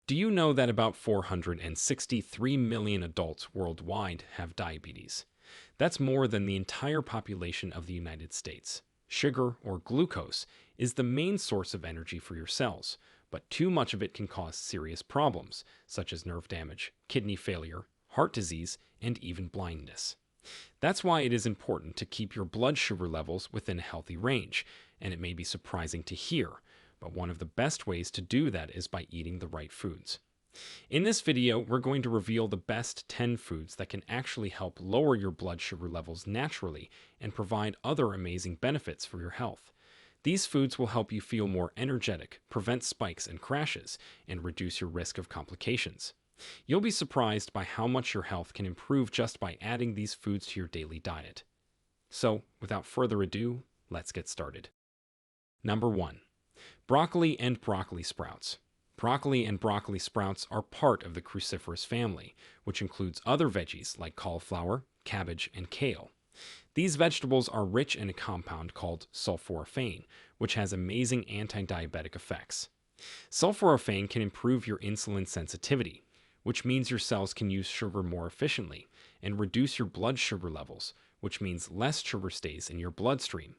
Do you know that about 463 million adults worldwide have diabetes? That's more than the entire population of the United States. Sugar, or glucose, is the main source of energy for your cells, but too much of it can cause serious problems, such as nerve damage, kidney failure, heart disease, and even blindness. That's why it is important to keep your blood sugar levels within a healthy range, and it may be surprising to hear, but one of the best ways to do that is by eating the right foods. In this video, we're going to reveal the best 10 foods that can actually help lower your blood sugar levels naturally and provide other amazing benefits for your health. These foods will help you feel more energetic, prevent spikes and crashes, and reduce your risk of complications. You'll be surprised by how much your health can improve just by adding these foods to your daily diet. So, without further ado, let's get started. Number 1. Broccoli and broccoli sprouts. Broccoli and broccoli sprouts are part of the cruciferous family, which includes other veggies like cauliflower, cabbage, and kale. These vegetables are rich in a compound called sulforaphane, which has amazing anti-diabetic effects. Sulforaphane can improve your insulin sensitivity, which means your cells can use sugar more efficiently, and reduce your blood sugar levels, which means less sugar stays in your bloodstream.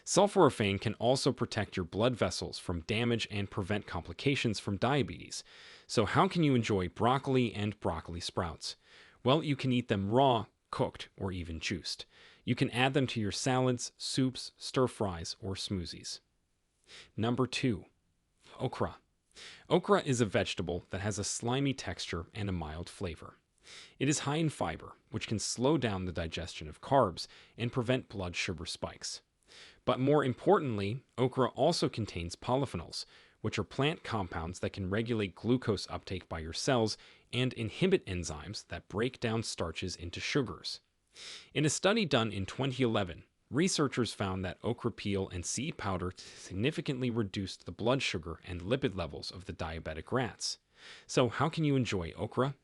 Sulforaphane can also protect your blood vessels from damage and prevent complications from diabetes. So how can you enjoy broccoli and broccoli sprouts? Well, you can eat them raw, cooked, or even juiced. You can add them to your salads, soups, stir-fries, or smoothies. Number 2. Okra. Okra is a vegetable that has a slimy texture and a mild flavor. It is high in fiber, which can slow down the digestion of carbs and prevent blood sugar spikes. But more importantly, okra also contains polyphenols, which are plant compounds that can regulate glucose uptake by your cells and inhibit enzymes that break down starches into sugars. In a study done in 2011, researchers found that okra peel and seed powder significantly reduced the blood sugar and lipid levels of the diabetic rats. So how can you enjoy okra?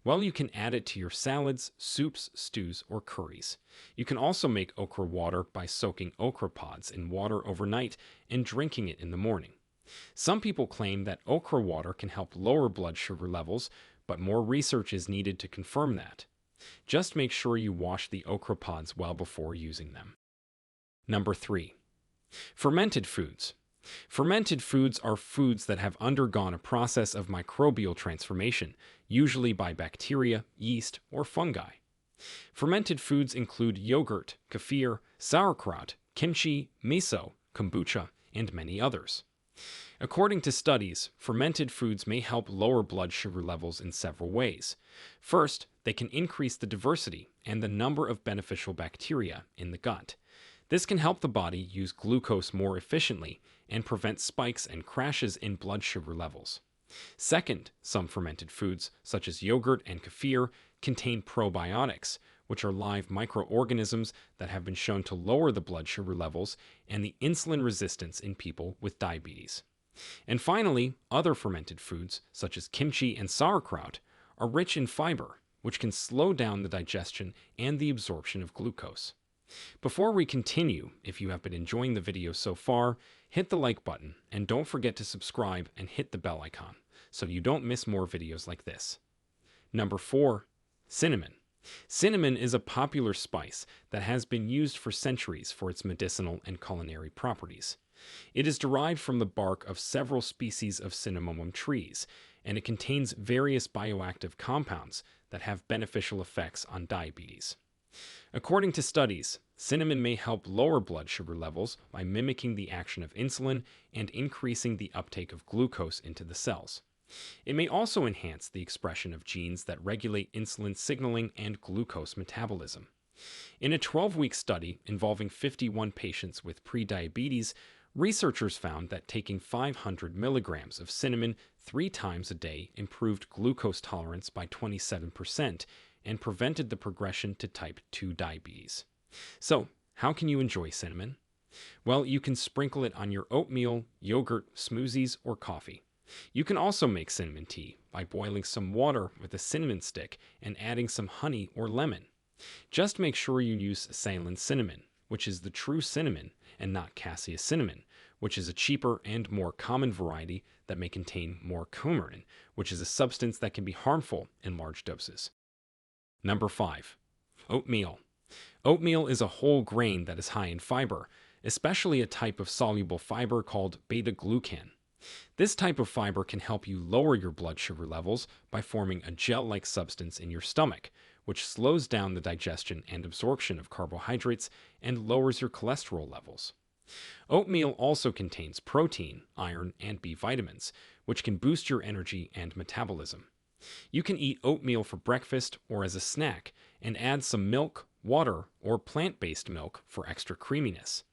Well, you can add it to your salads, soups, stews, or curries. You can also make okra water by soaking okra pods in water overnight and drinking it in the morning. Some people claim that okra water can help lower blood sugar levels, but more research is needed to confirm that. Just make sure you wash the okra pods well before using them. Number 3. Fermented foods. Fermented foods are foods that have undergone a process of microbial transformation, usually by bacteria, yeast, or fungi. Fermented foods include yogurt, kefir, sauerkraut, kimchi, miso, kombucha, and many others. According to studies, fermented foods may help lower blood sugar levels in several ways. First, they can increase the diversity and the number of beneficial bacteria in the gut. This can help the body use glucose more efficiently and prevent spikes and crashes in blood sugar levels. Second, some fermented foods, such as yogurt and kefir, contain probiotics, which are live microorganisms that have been shown to lower the blood sugar levels and the insulin resistance in people with diabetes. And finally, other fermented foods, such as kimchi and sauerkraut, are rich in fiber, which can slow down the digestion and the absorption of glucose. Before we continue, if you have been enjoying the video so far, hit the like button and don't forget to subscribe and hit the bell icon so you don't miss more videos like this. Number 4. Cinnamon. Cinnamon is a popular spice that has been used for centuries for its medicinal and culinary properties. It is derived from the bark of several species of cinnamomum trees, and it contains various bioactive compounds that have beneficial effects on diabetes. According to studies, cinnamon may help lower blood sugar levels by mimicking the action of insulin and increasing the uptake of glucose into the cells. It may also enhance the expression of genes that regulate insulin signaling and glucose metabolism. In a 12-week study involving 51 patients with prediabetes, researchers found that taking 500 milligrams of cinnamon 3 times a day improved glucose tolerance by 27% and prevented the progression to type 2 diabetes. So, how can you enjoy cinnamon? Well, you can sprinkle it on your oatmeal, yogurt, smoothies, or coffee. You can also make cinnamon tea by boiling some water with a cinnamon stick and adding some honey or lemon. Just make sure you use Ceylon cinnamon, which is the true cinnamon and not cassia cinnamon, which is a cheaper and more common variety that may contain more coumarin, which is a substance that can be harmful in large doses. Number 5. Oatmeal. Oatmeal is a whole grain that is high in fiber, especially a type of soluble fiber called beta-glucan. This type of fiber can help you lower your blood sugar levels by forming a gel-like substance in your stomach, which slows down the digestion and absorption of carbohydrates and lowers your cholesterol levels. Oatmeal also contains protein, iron, and B vitamins, which can boost your energy and metabolism. You can eat oatmeal for breakfast or as a snack and add some milk, water, or plant-based milk for extra creaminess.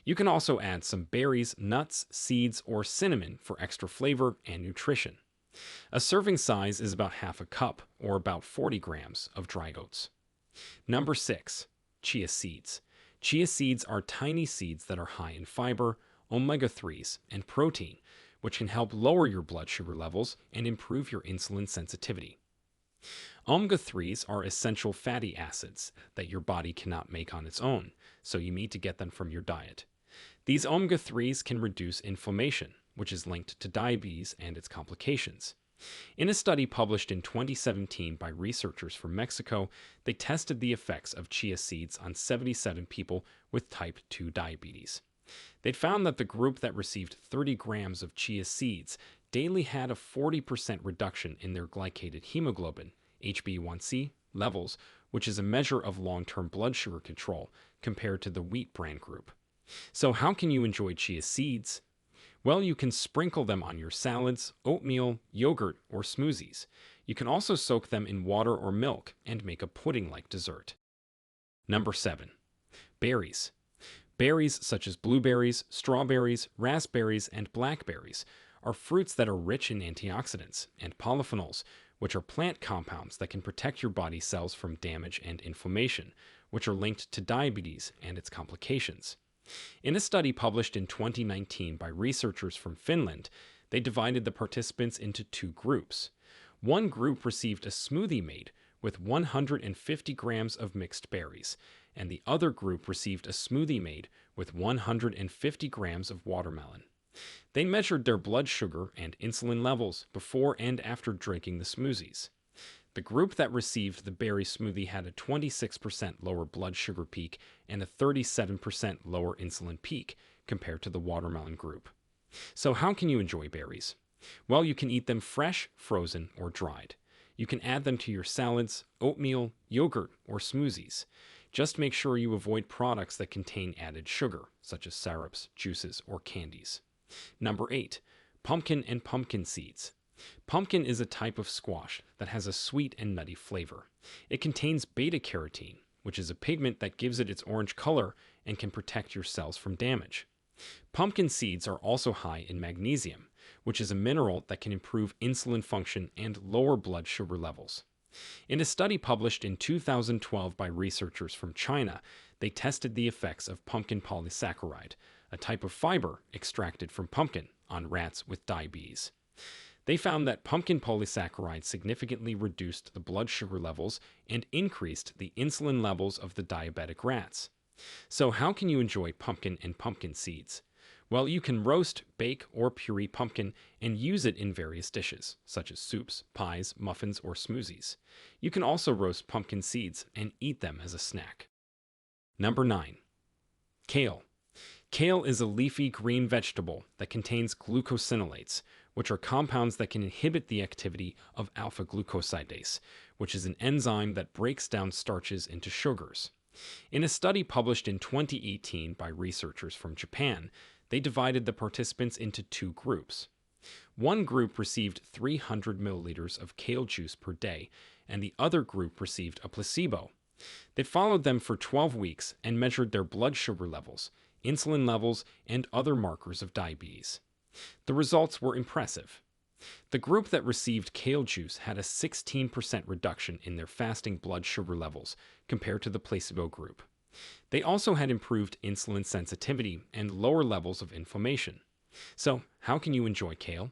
You can also add some berries, nuts, seeds, or cinnamon for extra flavor and nutrition. A serving size is about half a cup, or about 40 grams, of dried oats. Number 6. Chia seeds. Chia seeds are tiny seeds that are high in fiber, omega-3s, and protein, which can help lower your blood sugar levels and improve your insulin sensitivity. Omega-3s are essential fatty acids that your body cannot make on its own, so you need to get them from your diet. These omega-3s can reduce inflammation, which is linked to diabetes and its complications. In a study published in 2017 by researchers from Mexico, they tested the effects of chia seeds on 77 people with type 2 diabetes. They found that the group that received 30 grams of chia seeds daily had a 40% reduction in their glycated hemoglobin, HbA1c, levels, which is a measure of long-term blood sugar control, compared to the wheat bran group. So how can you enjoy chia seeds? Well, you can sprinkle them on your salads, oatmeal, yogurt, or smoothies. You can also soak them in water or milk and make a pudding-like dessert. Number 7. Berries. Berries such as blueberries, strawberries, raspberries, and blackberries are fruits that are rich in antioxidants and polyphenols, which are plant compounds that can protect your body cells from damage and inflammation, which are linked to diabetes and its complications. In a study published in 2019 by researchers from Finland, they divided the participants into two groups. One group received a smoothie made with 150 grams of mixed berries, and the other group received a smoothie made with 150 grams of watermelon. They measured their blood sugar and insulin levels before and after drinking the smoothies. The group that received the berry smoothie had a 26% lower blood sugar peak and a 37% lower insulin peak compared to the watermelon group. So how can you enjoy berries? Well, you can eat them fresh, frozen, or dried. You can add them to your salads, oatmeal, yogurt, or smoothies. Just make sure you avoid products that contain added sugar, such as syrups, juices, or candies. Number 8. Pumpkin and pumpkin seeds. Pumpkin is a type of squash that has a sweet and nutty flavor. It contains beta-carotene, which is a pigment that gives it its orange color and can protect your cells from damage. Pumpkin seeds are also high in magnesium, which is a mineral that can improve insulin function and lower blood sugar levels. In a study published in 2012 by researchers from China, they tested the effects of pumpkin polysaccharide, a type of fiber extracted from pumpkin, on rats with diabetes. They found that pumpkin polysaccharide significantly reduced the blood sugar levels and increased the insulin levels of the diabetic rats. So how can you enjoy pumpkin and pumpkin seeds? Well, you can roast, bake, or puree pumpkin and use it in various dishes, such as soups, pies, muffins, or smoothies. You can also roast pumpkin seeds and eat them as a snack. Number 9. Kale. Kale is a leafy green vegetable that contains glucosinolates, which are compounds that can inhibit the activity of alpha-glucosidase, which is an enzyme that breaks down starches into sugars. In a study published in 2018 by researchers from Japan, they divided the participants into two groups. One group received 300 milliliters of kale juice per day, and the other group received a placebo. They followed them for 12 weeks and measured their blood sugar levels, insulin levels, and other markers of diabetes. The results were impressive. The group that received kale juice had a 16% reduction in their fasting blood sugar levels compared to the placebo group. They also had improved insulin sensitivity and lower levels of inflammation. So, how can you enjoy kale?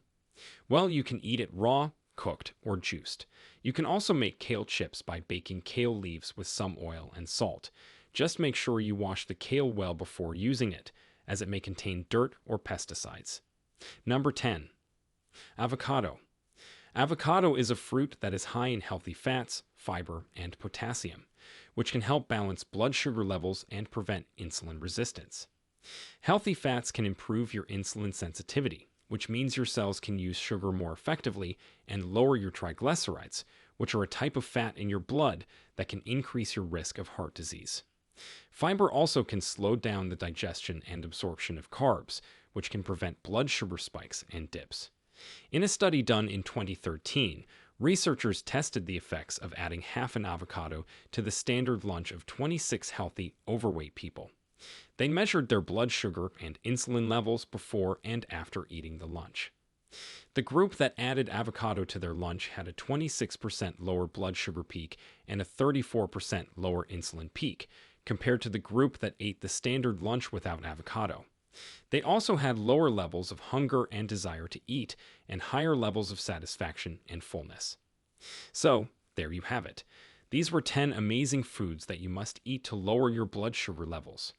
Well, you can eat it raw, cooked, or juiced. You can also make kale chips by baking kale leaves with some oil and salt. Just make sure you wash the kale well before using it, as it may contain dirt or pesticides. Number 10. Avocado. Avocado is a fruit that is high in healthy fats, fiber, and potassium, which can help balance blood sugar levels and prevent insulin resistance. Healthy fats can improve your insulin sensitivity, which means your cells can use sugar more effectively and lower your triglycerides, which are a type of fat in your blood that can increase your risk of heart disease. Fiber also can slow down the digestion and absorption of carbs, which can prevent blood sugar spikes and dips. In a study done in 2013, researchers tested the effects of adding half an avocado to the standard lunch of 26 healthy, overweight people. They measured their blood sugar and insulin levels before and after eating the lunch. The group that added avocado to their lunch had a 26% lower blood sugar peak and a 34% lower insulin peak, compared to the group that ate the standard lunch without avocado. They also had lower levels of hunger and desire to eat, and higher levels of satisfaction and fullness. So, there you have it. These were 10 amazing foods that you must eat to lower your blood sugar levels.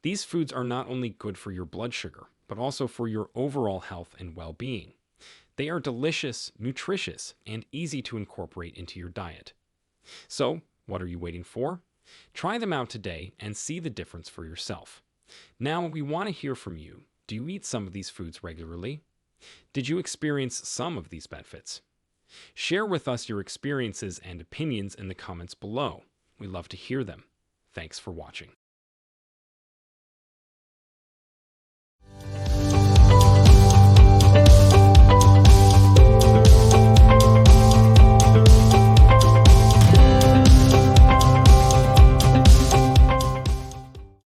These foods are not only good for your blood sugar, but also for your overall health and well-being. They are delicious, nutritious, and easy to incorporate into your diet. So, what are you waiting for? Try them out today and see the difference for yourself. Now, we want to hear from you. Do you eat some of these foods regularly? Did you experience some of these benefits? Share with us your experiences and opinions in the comments below. We love to hear them. Thanks for watching.